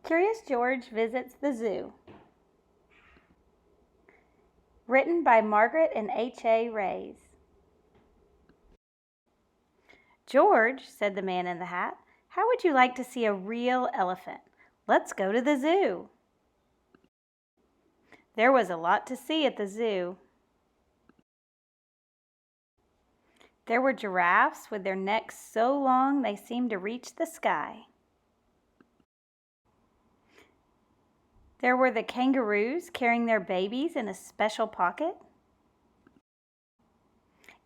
Curious George Visits the Zoo. Written by Margaret and H.A. Rays. "George," said the man in the hat, "how would you like to see a real elephant? Let's go to the zoo." There was a lot to see at the zoo. There were giraffes with their necks so long they seemed to reach the sky. There were the kangaroos carrying their babies in a special pocket.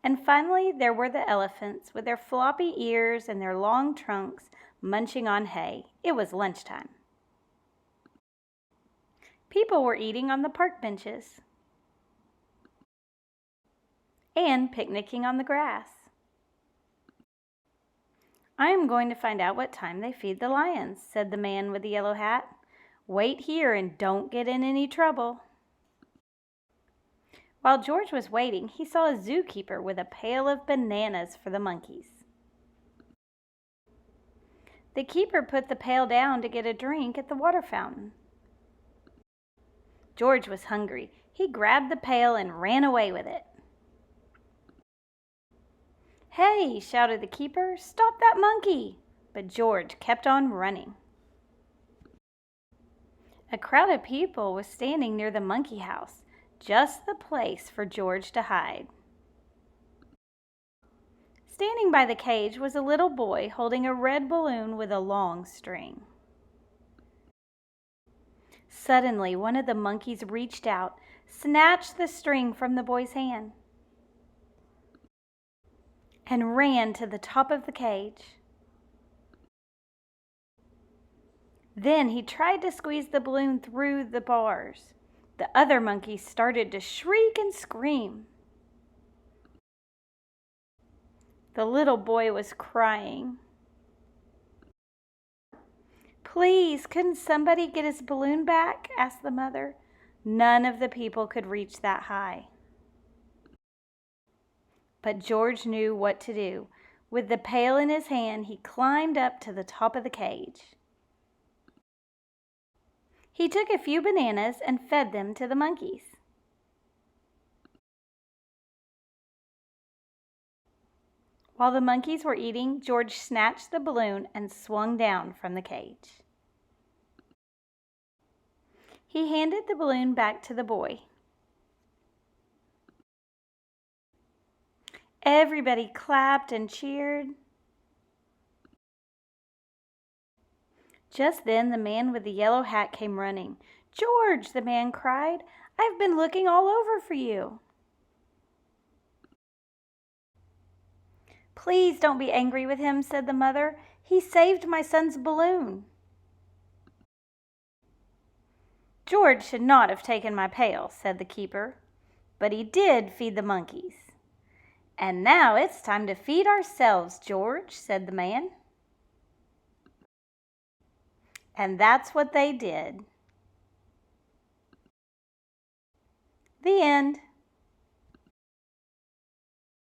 And finally, there were the elephants with their floppy ears and their long trunks munching on hay. It was lunchtime. People were eating on the park benches and picnicking on the grass. "I am going to find out what time they feed the lions," said the man with the yellow hat. "Wait here and don't get in any trouble." While George was waiting, he saw a zookeeper with a pail of bananas for the monkeys. The keeper put the pail down to get a drink at the water fountain. George was hungry. He grabbed the pail and ran away with it. "Hey!" shouted the keeper, "stop that monkey!" But George kept on running. A crowd of people was standing near the monkey house, just the place for George to hide. Standing by the cage was a little boy holding a red balloon with a long string. Suddenly, one of the monkeys reached out, snatched the string from the boy's hand, and ran to the top of the cage. Then he tried to squeeze the balloon through the bars. The other monkeys started to shriek and scream. The little boy was crying. "Please, couldn't somebody get his balloon back?" asked the mother. None of the people could reach that high. But George knew what to do. With the pail in his hand, he climbed up to the top of the cage. He took a few bananas and fed them to the monkeys. While the monkeys were eating, George snatched the balloon and swung down from the cage. He handed the balloon back to the boy. Everybody clapped and cheered. Just then the man with the yellow hat came running. "George," the man cried, "I've been looking all over for you." "Please don't be angry with him," said the mother. "He saved my son's balloon." "George should not have taken my pail," said the keeper, "but he did feed the monkeys." "And now it's time to feed ourselves, George," said the man. And that's what they did. The end.